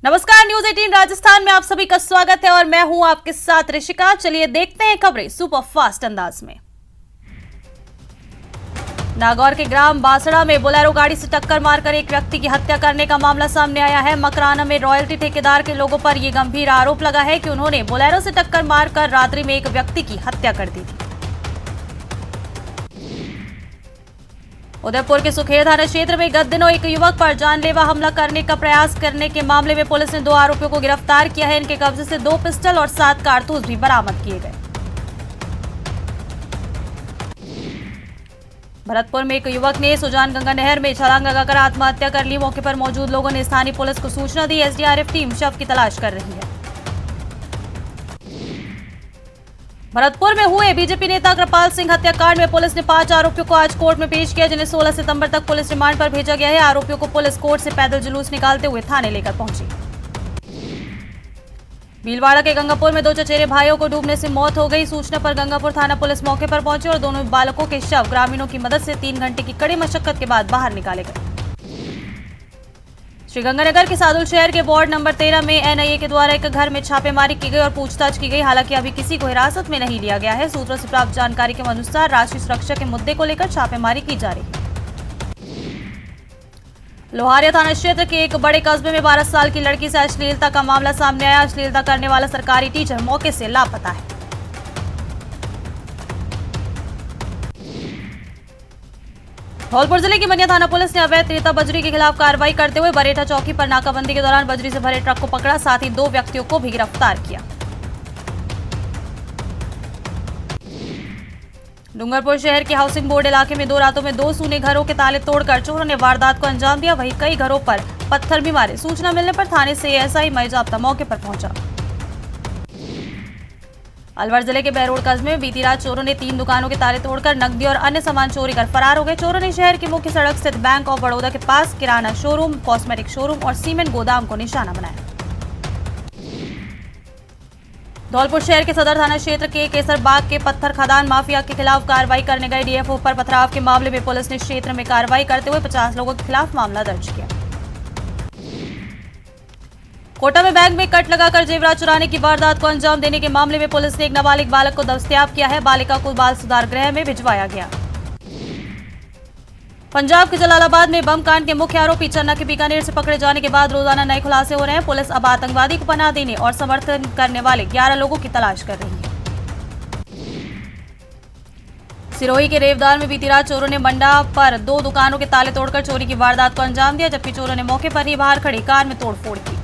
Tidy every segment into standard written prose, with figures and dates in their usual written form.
नमस्कार, न्यूज 18 राजस्थान में आप सभी का स्वागत है और मैं हूं आपके साथ ऋषिका। चलिए देखते हैं खबरें सुपर फास्ट अंदाज में। नागौर के ग्राम बासड़ा में बोलेरो गाड़ी से टक्कर मारकर एक व्यक्ति की हत्या करने का मामला सामने आया है। मकराना में रॉयल्टी ठेकेदार के लोगों पर यह गंभीर आरोप लगा है कि उन्होंने बोलेरो से टक्कर मारकर रात्रि में एक व्यक्ति की हत्या कर दी थी। उदयपुर के सुखेर थाना क्षेत्र में गत दिनों एक युवक पर जानलेवा हमला करने का प्रयास करने के मामले में पुलिस ने 2 आरोपियों को गिरफ्तार किया है। इनके कब्जे से 2 पिस्टल और 7 कारतूस भी बरामद किए गए। भरतपुर में एक युवक ने सुजान गंगा नहर में छलांग लगाकर आत्महत्या कर ली। मौके पर मौजूद लोगों ने स्थानीय पुलिस को सूचना दी। एसडीआरएफ टीम शव की तलाश कर रही है। भरतपुर में हुए बीजेपी नेता कृपाल सिंह हत्याकांड में पुलिस ने 5 आरोपियों को आज कोर्ट में पेश किया, जिन्हें 16 सितंबर तक पुलिस रिमांड पर भेजा गया है। आरोपियों को पुलिस कोर्ट से पैदल जुलूस निकालते हुए थाने लेकर पहुंची। भीलवाड़ा के गंगापुर में 2 चचेरे भाइयों को डूबने से मौत हो गई। सूचना पर गंगापुर थाना पुलिस मौके पर पहुंची और दोनों बालकों के शव ग्रामीणों की मदद से 3 घंटे की कड़ी मशक्कत के बाद बाहर निकाले गए। श्रीगंगानगर के सादुल शहर के वार्ड नंबर 13 में एनआईए के द्वारा एक घर में छापेमारी की गई और पूछताछ की गई। हालांकि अभी किसी को हिरासत में नहीं लिया गया है। सूत्रों से प्राप्त जानकारी के अनुसार राष्ट्रीय सुरक्षा के मुद्दे को लेकर छापेमारी की जा रही है। लोहारिया थाना क्षेत्र के एक बड़े कस्बे में 12 साल की लड़की से अश्लीलता का मामला सामने आया। अश्लीलता करने वाला सरकारी टीचर मौके से लापता है। धौलपुर जिले की मनिया थाना पुलिस ने अवैध रेता बजरी के खिलाफ कार्रवाई करते हुए बरेठा चौकी पर नाकाबंदी के दौरान बजरी से भरे ट्रक को पकड़ा। साथ ही 2 व्यक्तियों को भी गिरफ्तार किया। डूंगरपुर शहर के हाउसिंग बोर्ड इलाके में 2 रातों में 2 सूने घरों के ताले तोड़कर चोरों ने वारदात को अंजाम दिया। वहीं कई घरों पर पत्थर भी मारे। सूचना मिलने पर थाने से एएसआई मईजाब्ता मौके पर पहुंचा। अलवर जिले के बहरोड कस्बे में बीती रात चोरों ने 3 दुकानों के ताले तोड़कर नकदी और अन्य सामान चोरी कर फरार हो गए। चोरों ने शहर की मुख्य सड़क स्थित बैंक ऑफ बड़ौदा के पास किराना शोरूम, कॉस्मेटिक शोरूम और सीमेंट गोदाम को निशाना बनाया। धौलपुर शहर के सदर थाना क्षेत्र के केसर बाग के पत्थर खदान माफिया के खिलाफ कार्रवाई करने गए डीएफओ पर पथराव के मामले में पुलिस ने क्षेत्र में कार्रवाई करते हुए 50 लोगों के खिलाफ मामला दर्ज किया। कोटा में बैंक में कट लगाकर जेवरात चुराने की वारदात को अंजाम देने के मामले में पुलिस ने एक नाबालिग बालक को दस्तयाब किया है। बालिका को बाल सुधार गृह में भिजवाया गया। पंजाब के जलालाबाद में बम कांड के मुख्य आरोपी चन्ना के बीकानेर से पकड़े जाने के बाद रोजाना नए खुलासे हो रहे हैं। पुलिस अब आतंकवादी को पनाह देने और समर्थन करने वाले 11 लोगों की तलाश कर रही है। सिरोही के रेवदार में बीती रात चोरों ने मंडा पर 2 दुकानों के ताले तोड़कर चोरी की वारदात को अंजाम दिया, जबकि चोरों ने मौके पर ही बाहर खड़ी कार में तोड़फोड़ की।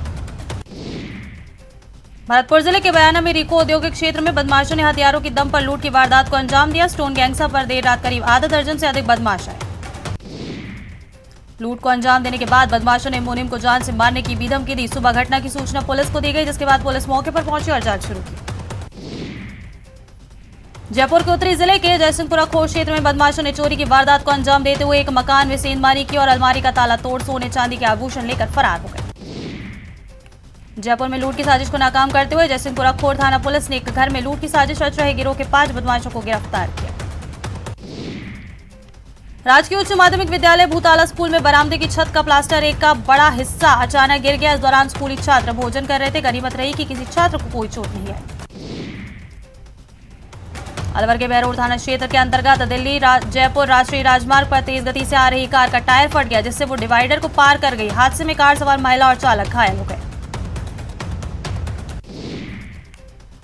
भरतपुर जिले के बयाना में रिको औद्योगिक क्षेत्र में बदमाशों ने हथियारों की दम पर लूट की वारदात को अंजाम दिया। स्टोन गैंगस्टर पर देर रात करीब आधा दर्जन से अधिक बदमाश आए। लूट को अंजाम देने के बाद बदमाशों ने मुनीम को जान से मारने की भी धमकी दी। सुबह घटना की सूचना पुलिस को दी गई, जिसके बाद पुलिस मौके पर पहुंची और जांच शुरू की। जयपुर के उत्तरी जिले के जयसिंहपुरा खोर क्षेत्र में बदमाशों ने चोरी की वारदात को अंजाम देते हुए एक मकान में सेंधमारी की और अलमारी का ताला तोड़ सोने चांदी के आभूषण लेकर फरार हो गए। जयपुर में लूट की साजिश को नाकाम करते हुए जयसिंहपुरा खोर थाना पुलिस ने एक घर में लूट की साजिश रच रहे गिरोह के 5 बदमाशों को गिरफ्तार किया। राजकीय उच्च माध्यमिक विद्यालय भूताला स्कूल में बरामदे की छत का प्लास्टर एक का बड़ा हिस्सा अचानक गिर गया। इस दौरान स्कूली छात्र भोजन कर रहे थे। गनीमत रही कि किसी छात्र को कोई चोट नहीं आई। अलवर के बहरोड थाना क्षेत्र के अंतर्गत दिल्ली जयपुर राष्ट्रीय राजमार्ग पर तेज गति से आ रही कार का टायर फट गया, जिससे वो डिवाइडर को पार कर गई। हादसे में कार सवार महिला और चालक घायल हो गए।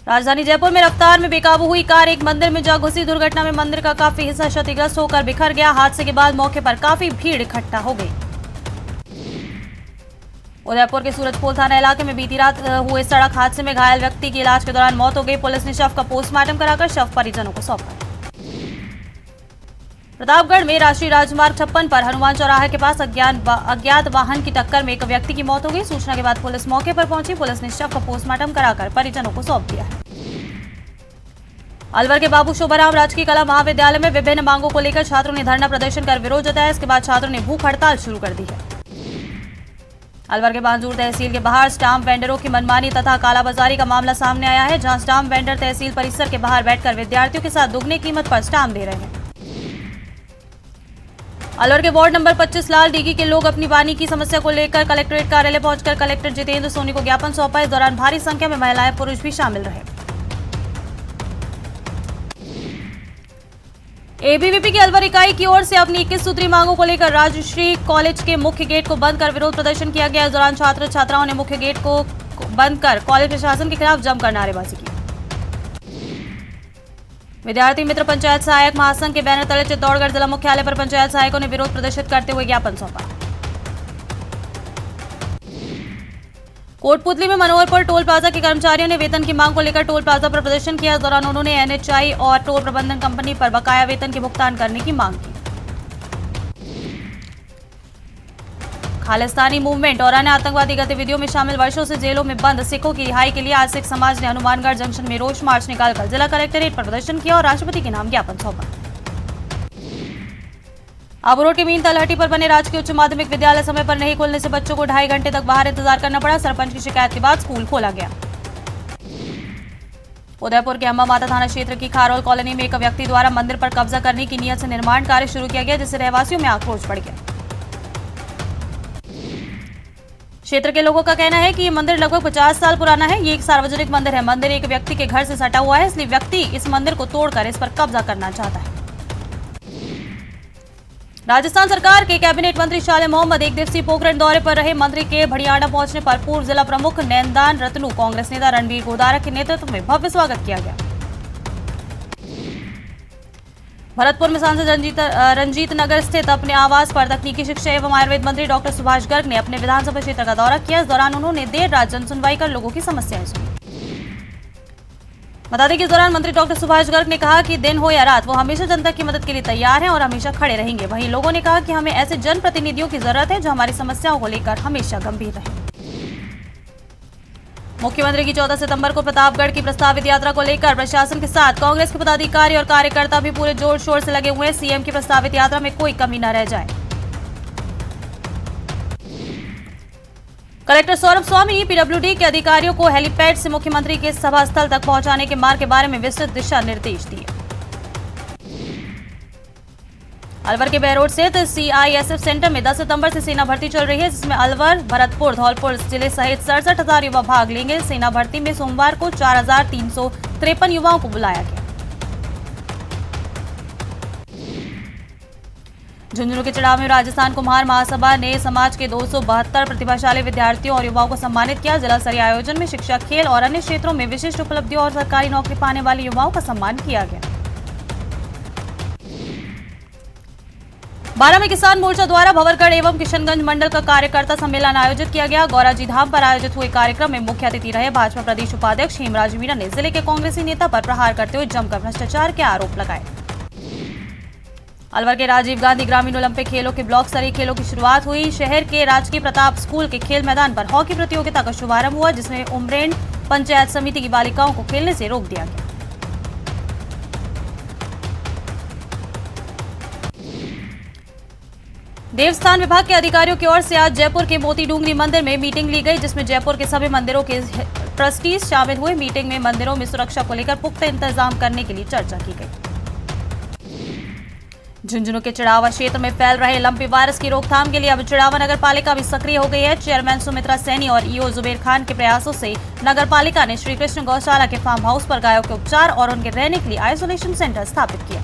राजधानी जयपुर में रफ्तार में बेकाबू हुई कार एक मंदिर में जा घुसी। दुर्घटना में मंदिर का काफी हिस्सा क्षतिग्रस्त होकर बिखर गया। हादसे के बाद मौके पर काफी भीड़ इकट्ठा हो गई। उदयपुर के सूरजपोल थाना इलाके में बीती रात हुए सड़क हादसे में घायल व्यक्ति की इलाज के दौरान मौत हो गई। पुलिस ने शव का पोस्टमार्टम कराकर शव परिजनों को सौंपा। प्रतापगढ़ में राष्ट्रीय राजमार्ग 56 पर हनुमान चौराहे के पास अज्ञात वाहन की टक्कर में एक व्यक्ति की मौत हो गई। सूचना के बाद पुलिस मौके पर पहुंची। पुलिस ने शव का पोस्टमार्टम कराकर परिजनों को सौंप दिया है। अलवर के बाबू शोभाराम राजकीय कला महाविद्यालय में विभिन्न मांगों को लेकर छात्रों ने धरना प्रदर्शन कर विरोध जताया। इसके बाद छात्रों ने भूख हड़ताल शुरू कर दी है। अलवर के बांजूर तहसील के बाहर स्टाम्प वेंडरों की मनमानी तथा कालाबाजारी का मामला सामने आया है, जहां स्टाम्प वेंडर तहसील परिसर के बाहर बैठकर विद्यार्थियों के साथ दुगनी कीमत पर स्टाम्प दे रहे हैं। अलवर के वार्ड नंबर 25 लाल डीगी के लोग अपनी पानी की समस्या को लेकर कलेक्ट्रेट कार्यालय पहुंचकर कलेक्टर जितेंद्र सोनी को ज्ञापन सौंपा। इस दौरान भारी संख्या में महिलाएं पुरुष भी शामिल रहे। एबीवीपी की अलवर इकाई की ओर से अपनी 21 सूत्री मांगों को लेकर राजश्री कॉलेज के मुख्य गेट को बंद कर विरोध प्रदर्शन किया गया। इस दौरान छात्र छात्राओं ने मुख्य गेट को बंद कर कॉलेज प्रशासन के खिलाफ जमकर नारेबाजी की। विद्यार्थी मित्र पंचायत सहायक महासंघ के बैनर तले चित्तौड़गढ़ जिला मुख्यालय पर पंचायत सहायकों ने विरोध प्रदर्शित करते हुए ज्ञापन सौंपा। कोटपुतली में मनोहरपुर टोल प्लाजा के कर्मचारियों ने वेतन की मांग को लेकर टोल प्लाजा पर प्रदर्शन किया। इस दौरान उन्होंने एनएचआई और टोल प्रबंधन कंपनी पर बकाया वेतन के भुगतान करने की मांग की। खालिस्तानी मूवमेंट और अन्य आतंकवादी गतिविधियों में शामिल वर्षों से जेलों में बंद सिखों की रिहाई के लिए आज सिख समाज ने हनुमानगढ़ जंक्शन में रोष मार्च निकालकर जिला कलेक्ट्रेट पर प्रदर्शन किया और राष्ट्रपति के नाम ज्ञापन सौंपा। आबू रोड के मीन तलहटी पर बने राजकीय उच्च माध्यमिक विद्यालय समय पर नहीं खुलने से बच्चों को 2.5 घंटे तक बाहर इंतजार करना पड़ा। सरपंच की शिकायत के बाद स्कूल खोला गया। उदयपुर के अम्बा माता थाना क्षेत्र की खारोल कॉलोनी में एक व्यक्ति द्वारा मंदिर पर कब्जा करने की नियत से निर्माण कार्य शुरू किया गया, जिससे रहवासियों में आक्रोश बढ़ गया। क्षेत्र के लोगों का कहना है कि ये मंदिर लगभग 50 साल पुराना है। ये एक सार्वजनिक मंदिर है। मंदिर एक व्यक्ति के घर से सटा हुआ है, इसलिए व्यक्ति इस मंदिर को तोड़कर इस पर कब्जा करना चाहता है। राजस्थान सरकार के कैबिनेट मंत्री शाले मोहम्मद एक दिवसीय पोखरण दौरे पर रहे। मंत्री के भड़ियाना पहुंचने पर पूर्व जिला प्रमुख नैनदान रत्नू, कांग्रेस नेता रणवीर गोदारा के नेतृत्व में भव्य स्वागत किया गया। भरतपुर में सांसद रंजीत नगर स्थित अपने आवास पर तकनीकी शिक्षा एवं आयुर्वेद मंत्री डॉक्टर सुभाष गर्ग ने अपने विधानसभा क्षेत्र का दौरा किया। इस दौरान उन्होंने देर रात जन सुनवाई कर लोगों की समस्याएं सुनी। बता दें कि इस दौरान मंत्री डॉक्टर सुभाष गर्ग ने कहा कि दिन हो या रात वो हमेशा जनता की मदद के लिए तैयार हैं और हमेशा खड़े रहेंगे। वहीं लोगों ने कहा कि हमें ऐसे जनप्रतिनिधियों की जरूरत है जो हमारी समस्याओं को लेकर हमेशा गंभीर रहे। मुख्यमंत्री की 14 सितंबर को प्रतापगढ़ की प्रस्तावित यात्रा को लेकर प्रशासन के साथ कांग्रेस के पदाधिकारी और कार्यकर्ता भी पूरे जोर शोर से लगे हुए हैं। सीएम की प्रस्तावित यात्रा में कोई कमी न रह जाए। कलेक्टर सौरभ स्वामी पीडब्ल्यूडी के अधिकारियों को हेलीपैड से मुख्यमंत्री के सभा स्थल तक पहुंचाने के मार्ग के बारे में विस्तृत दिशा निर्देश दिए। अलवर के बहरोड स्थित सीआईएसएफ सेंटर में 10 सितंबर से सेना भर्ती चल रही है, जिसमें अलवर, भरतपुर, धौलपुर जिले सहित 67,000 युवा भाग लेंगे। सेना भर्ती में सोमवार को 4,353 युवाओं को बुलाया गया। झुंझुनू के चढ़ाव में राजस्थान कुम्हार महासभा ने समाज के 272 प्रतिभाशाली विद्यार्थियों और युवाओं को सम्मानित किया। जिला स्तरीय आयोजन में शिक्षा, खेल और अन्य क्षेत्रों में विशिष्ट उपलब्धियों और सरकारी नौकरी पाने वाले युवाओं का सम्मान किया गया। 12 में किसान मोर्चा द्वारा भंवरगढ़ एवं किशनगंज मंडल का कार्यकर्ता सम्मेलन आयोजित किया गया। गौराजी धाम पर आयोजित हुए कार्यक्रम में मुख्य अतिथि रहे भाजपा प्रदेश उपाध्यक्ष हेमराज मीणा ने जिले के कांग्रेसी नेता पर प्रहार करते हुए जमकर भ्रष्टाचार के आरोप लगाए। अलवर के राजीव गांधी ग्रामीण ओलंपिक खेलों के ब्लॉक स्तरीय खेलों की शुरुआत हुई। शहर के राजकीय प्रताप स्कूल के खेल मैदान पर हॉकी प्रतियोगिता का शुभारंभ हुआ, जिसमें उमरेन पंचायत समिति की बालिकाओं को खेलने से रोक दिया गया। देवस्थान विभाग के अधिकारियों की ओर से आज जयपुर के मोती डूंगरी मंदिर में मीटिंग ली गई, जिसमें जयपुर के सभी मंदिरों के ट्रस्टीज शामिल हुए। मीटिंग में मंदिरों में सुरक्षा को लेकर पुख्ता इंतजाम करने के लिए चर्चा की गई। झुंझुनू के चिड़ावा क्षेत्र में फैल रहे लंपी वायरस की रोकथाम के लिए अब चिड़ावा नगर पालिका भी सक्रिय हो गई है। चेयरमैन सुमित्रा सैनी और ईओ जुबेर खान के प्रयासों से नगर पालिका ने श्री कृष्ण गौशाला के फार्म हाउस पर गायों के उपचार और उनके रहने के लिए आइसोलेशन सेंटर स्थापित किया।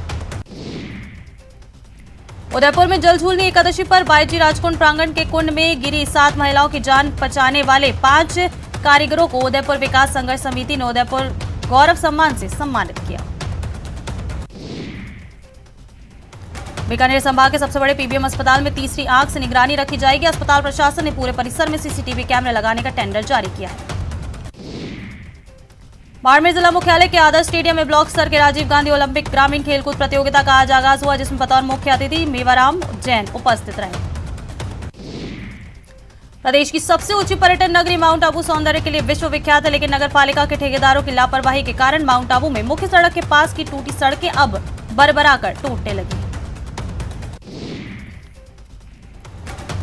उदयपुर में जल झूलनी एकादशी पर बाईजी राजकुंड प्रांगण के कुंड में गिरी 7 महिलाओं की जान बचाने वाले 5 कारीगरों को उदयपुर विकास संघर्ष समिति ने उदयपुर गौरव सम्मान से सम्मानित किया। बीकानेर संभाग के सबसे बड़े पीबीएम अस्पताल में तीसरी आंख से निगरानी रखी जाएगी। अस्पताल प्रशासन ने पूरे परिसर में सीसीटीवी कैमरे लगाने का टेंडर जारी किया है। बाड़मेर जिला मुख्यालय के आदर्श स्टेडियम में ब्लॉक स्तर के राजीव गांधी ओलंपिक ग्रामीण खेलकूद प्रतियोगिता का आज आगाज हुआ, जिसमें बतौर मुख्य अतिथि मेवाराम जैन उपस्थित रहे। प्रदेश की सबसे ऊंची पर्यटन नगरी माउंट आबू सौंदर्य के लिए विश्व विख्यात है, लेकिन नगर पालिका के ठेकेदारों की लापरवाही के कारण माउंट आबू में मुख्य सड़क के पास की टूटी सड़कें अब बरबराकर टूटने लगी।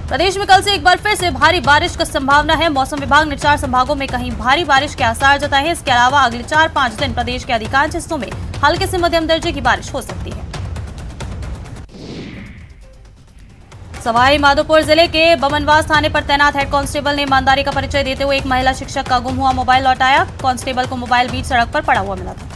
प्रदेश में कल से एक बार फिर से भारी बारिश का संभावना है। मौसम विभाग ने 4 संभागों में कहीं भारी बारिश के आसार जताए हैं। इसके अलावा अगले 4-5 दिन प्रदेश के अधिकांश हिस्सों में हल्के से मध्यम दर्जे की बारिश हो सकती है। सवाई माधोपुर जिले के बमनवास थाने पर तैनात हेड कांस्टेबल ने ईमानदारी का परिचय देते हुए एक महिला शिक्षक का गुम हुआ मोबाइल लौटाया। कांस्टेबल को मोबाइल बीच सड़क पर पड़ा हुआ मिला था।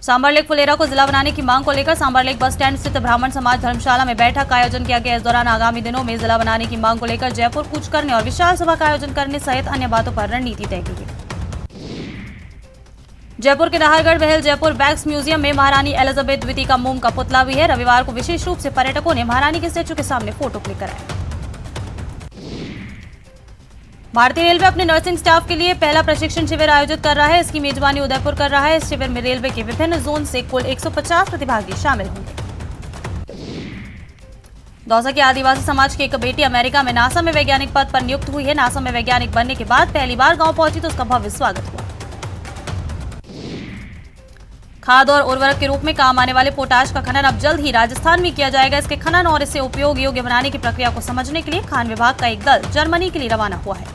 सांबरलेक फुलेरा को जिला बनाने की मांग को लेकर सांबरलेक बस स्टैंड स्थित ब्राह्मण समाज धर्मशाला में बैठक का आयोजन किया गया। इस दौरान आगामी दिनों में जिला बनाने की मांग को लेकर जयपुर कूच करने और विशाल सभा का आयोजन करने सहित अन्य बातों पर रणनीति तय की गई। जयपुर के नाहरगढ़ महल जयपुर बैग्स म्यूजियम में महारानी एलिजाबेथ द्वितीय का मोम का पुतला भी है। रविवार को विशेष रूप से पर्यटकों ने महारानी के स्टैचू के सामने फोटो क्लिक कराया। भारतीय रेलवे अपने नर्सिंग स्टाफ के लिए पहला प्रशिक्षण शिविर आयोजित कर रहा है। इसकी मेजबानी उदयपुर कर रहा है। इस शिविर में रेलवे के विभिन्न जोन से कुल 150 प्रतिभागी शामिल होंगे। दौसा के आदिवासी समाज की एक बेटी अमेरिका में नासा में वैज्ञानिक पद पर नियुक्त हुई है। नासा में वैज्ञानिक बनने के बाद पहली बार गांव पहुंची तो उसका भव्य स्वागत हुआ। खाद और उर्वरक के रूप में काम आने वाले पोटाश का खनन अब जल्द ही राजस्थान में किया जाएगा। इसके खनन और इसे उपयोग योग्य बनाने की प्रक्रिया को समझने के लिए खान विभाग का एक दल जर्मनी के लिए रवाना हुआ है।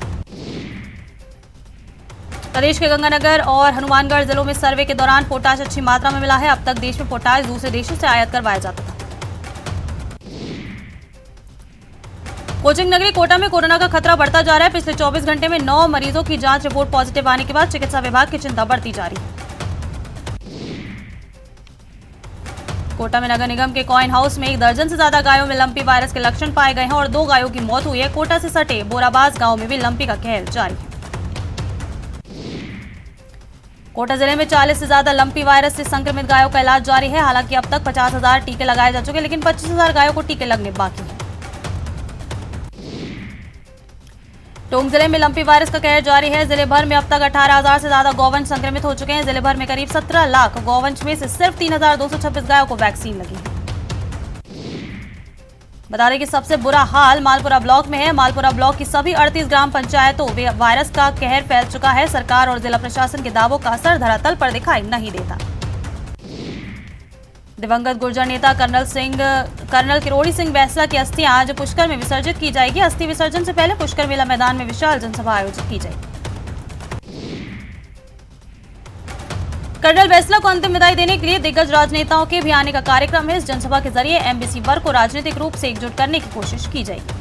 प्रदेश के गंगानगर और हनुमानगढ़ जिलों में सर्वे के दौरान पोटाश अच्छी मात्रा में मिला है। अब तक देश में पोटाश दूसरे देशों से आयात करवाया जाता था। कोचिंग नगरी कोटा में कोरोना का खतरा बढ़ता जा रहा है। पिछले 24 घंटे में 9 मरीजों की जांच रिपोर्ट पॉजिटिव आने के बाद चिकित्सा विभाग की चिंता बढ़ती जा रही है। कोटा में नगर निगम के कॉइन हाउस में 1 दर्जन से ज्यादा गायों में लंपी वायरस के लक्षण पाए गए हैं और 2 गायों की मौत हुई है। कोटा से सटे बोराबाज गांव में भी लंपी का कहर जारी है। कोटा जिले में 40 से ज्यादा लंपी वायरस से संक्रमित गायों का इलाज जारी है। हालांकि अब तक 50,000 टीके लगाए जा चुके, लेकिन 25,000 गायों को टीके लगने बाकी हैं। टोंक जिले में लंपी वायरस का कहर जारी है। जिले भर में अब तक 18,000 से ज्यादा गौवंश संक्रमित हो चुके हैं। जिले भर में करीब 17 लाख गौवंश में से सिर्फ 3,226 गायों को वैक्सीन लगी है। बता दें कि सबसे बुरा हाल मालपुरा ब्लॉक में है। मालपुरा ब्लॉक की सभी 38 ग्राम पंचायतों में वायरस का कहर फैल चुका है। सरकार और जिला प्रशासन के दावों का असर धरातल पर दिखाई नहीं देता। दिवंगत गुर्जर नेता कर्नल किरोड़ी सिंह बैसला की अस्थियां आज पुष्कर में विसर्जित की जाएगी। अस्थि विसर्जन से पहले पुष्कर मेला मैदान में विशाल जनसभा आयोजित की जाएगी। कर्नल बैसला को अंतिम विदाई देने के लिए दिग्गज राजनेताओं के भी आने का कार्यक्रम है। इस जनसभा के जरिए एमबीसी वर्ग को राजनीतिक रूप से एकजुट करने की कोशिश की जाएगी।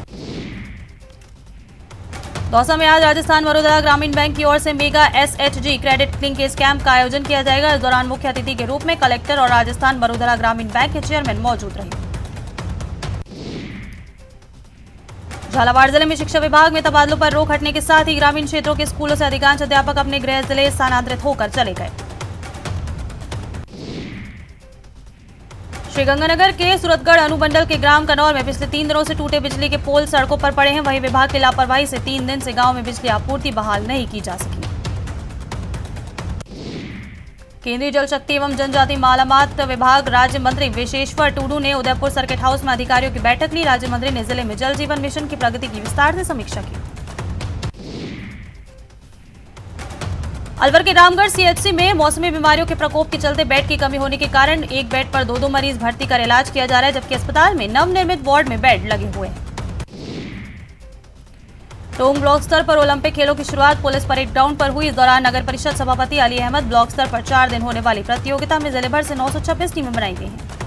दौसा में आज राजस्थान बड़ौदा ग्रामीण बैंक की ओर से mega SHG credit linkage camp का आयोजन किया जाएगा। इस दौरान मुख्य अतिथि के रूप में कलेक्टर और राजस्थान बड़ौदा ग्रामीण बैंक के चेयरमैन मौजूद रहे। झालावाड़ जिले में शिक्षा विभाग में तबादलों पर रोक हटने के साथ ही ग्रामीण क्षेत्रों के स्कूलों से अधिकांश अध्यापक अपने गृह जिले स्थानांतरित होकर चले गए। श्रीगंगानगर के सूरतगढ़ अनुमंडल के ग्राम कनौर में पिछले 3 दिनों से टूटे बिजली के पोल सड़कों पर पड़े हैं। वहीं विभाग की लापरवाही से 3 दिन से गांव में बिजली आपूर्ति बहाल नहीं की जा सकी। केंद्रीय जल शक्ति एवं जनजाति मालूमात विभाग राज्य मंत्री विशेश्वर टूडू ने उदयपुर सर्किट हाउस में अधिकारियों की बैठक ली। राज्य मंत्री ने जिले में जल जीवन मिशन की प्रगति की विस्तार से समीक्षा की। अलवर के रामगढ़ सीएचसी में मौसमी बीमारियों के प्रकोप के चलते बेड की कमी होने के कारण एक बेड पर 2 मरीज भर्ती कर इलाज किया जा रहा है, जबकि अस्पताल में नवनिर्मित वार्ड में बेड लगे हुए हैं। टोंक ब्लॉक स्तर पर ओलंपिक खेलों की शुरुआत पुलिस परेड ग्राउंड पर हुई। इस दौरान नगर परिषद सभापति अली अहमद ब्लॉक स्तर पर 4 दिन होने वाली प्रतियोगिता में जिले भर से 926 टीमें बनाई गई हैं।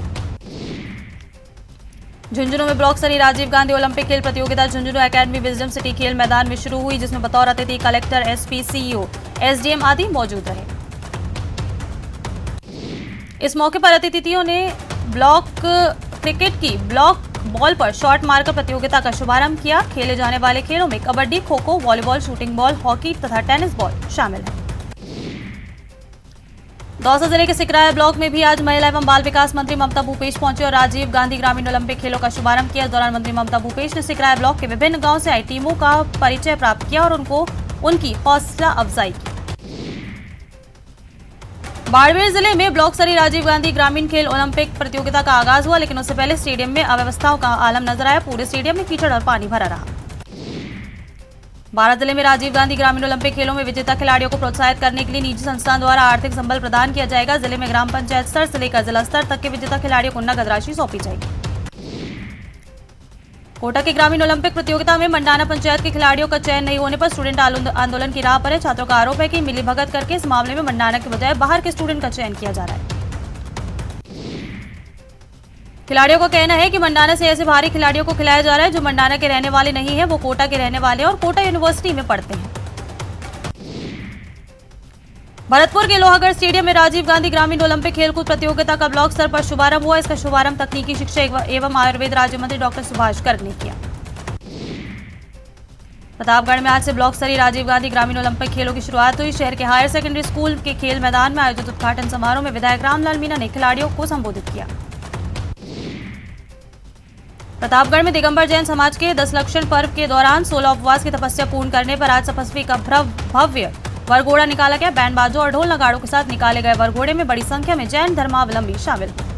झुंझुनू में ब्लॉक स्तरीय राजीव गांधी ओलंपिक खेल प्रतियोगिता झुंझुनू एकेडमी विजडम सिटी खेल मैदान में शुरू हुई, जिसमें बतौर अतिथि कलेक्टर, एसपी, सीईओ, एसडीएम आदि मौजूद रहे। इस मौके पर अतिथियों ने ब्लॉक क्रिकेट की ब्लॉक बॉल पर शॉट मारकर प्रतियोगिता का शुभारंभ किया। खेले जाने वाले खेलों में kabaddi, kho kho, volleyball, shooting ball, hockey तथा टेनिस बॉल शामिल है। दौसा जिले के सिकराया ब्लॉक में भी आज महिला एवं बाल विकास मंत्री ममता भूपेश पहुंचे और राजीव गांधी ग्रामीण ओलंपिक खेलों का शुभारंभ किया। इस दौरान मंत्री ममता भूपेश ने सिकराया ब्लॉक के विभिन्न गांव से आई टीमों का परिचय प्राप्त किया और उनकी हौसला अफजाई की। बाड़मेर जिले में ब्लॉक स्तरीय राजीव गांधी ग्रामीण खेल ओलंपिक प्रतियोगिता का आगाज हुआ, लेकिन उससे पहले स्टेडियम में अव्यवस्थाओं का आलम नजर आया। पूरे स्टेडियम में कीचड़ और पानी भरा रहा। बारां जिले में राजीव गांधी ग्रामीण ओलंपिक खेलों में विजेता खिलाड़ियों को प्रोत्साहित करने के लिए निजी संस्थान द्वारा आर्थिक संबल प्रदान किया जाएगा। जिले में ग्राम पंचायत स्तर से लेकर जिला स्तर तक के विजेता खिलाड़ियों को नगद राशि सौंपी जाएगी। कोटा के ग्रामीण ओलंपिक प्रतियोगिता में मंडाना पंचायत के खिलाड़ियों का चयन नहीं होने पर स्टूडेंट आंदोलन की राह पर है। छात्रों का आरोप है कि मिलीभगत करके इस मामले में मंडाना के बजाय बाहर के स्टूडेंट का चयन किया जा रहा है। खिलाड़ियों का कहना है कि मंडाना से ऐसे भारी खिलाड़ियों को खिलाया जा रहा है जो मंडाना के रहने वाले नहीं है, वो कोटा के रहने वाले हैं और कोटा यूनिवर्सिटी में पढ़ते हैं। भरतपुर के लोहागढ़ स्टेडियम में राजीव गांधी ग्रामीण ओलंपिक खेलकूद प्रतियोगिता का ब्लॉक स्तर पर शुभारंभ हुआ। इसका शुभारंभ तकनीकी शिक्षा एवं आयुर्वेद राज्य मंत्री डॉक्टर सुभाष गर्ग ने किया। प्रतापगढ़ में आज से ब्लॉक स्तरीय राजीव गांधी ग्रामीण ओलंपिक खेलों की शुरुआत हुई। शहर के हायर सेकेंडरी स्कूल के खेल मैदान में आयोजित उद्घाटन समारोह में विधायक रामलाल मीणा ने खिलाड़ियों को संबोधित किया। प्रतापगढ़ में दिगंबर जैन समाज के 10 लक्षण पर्व के दौरान 16 उपवास की तपस्या पूर्ण करने पर आज तपस्वी का भव्य वरघोड़ा निकाला गया। बैंड बाजों और ढोल नगाड़ों के साथ निकाले गए वरघोड़े में बड़ी संख्या में जैन धर्मावलंबी शामिल हुए।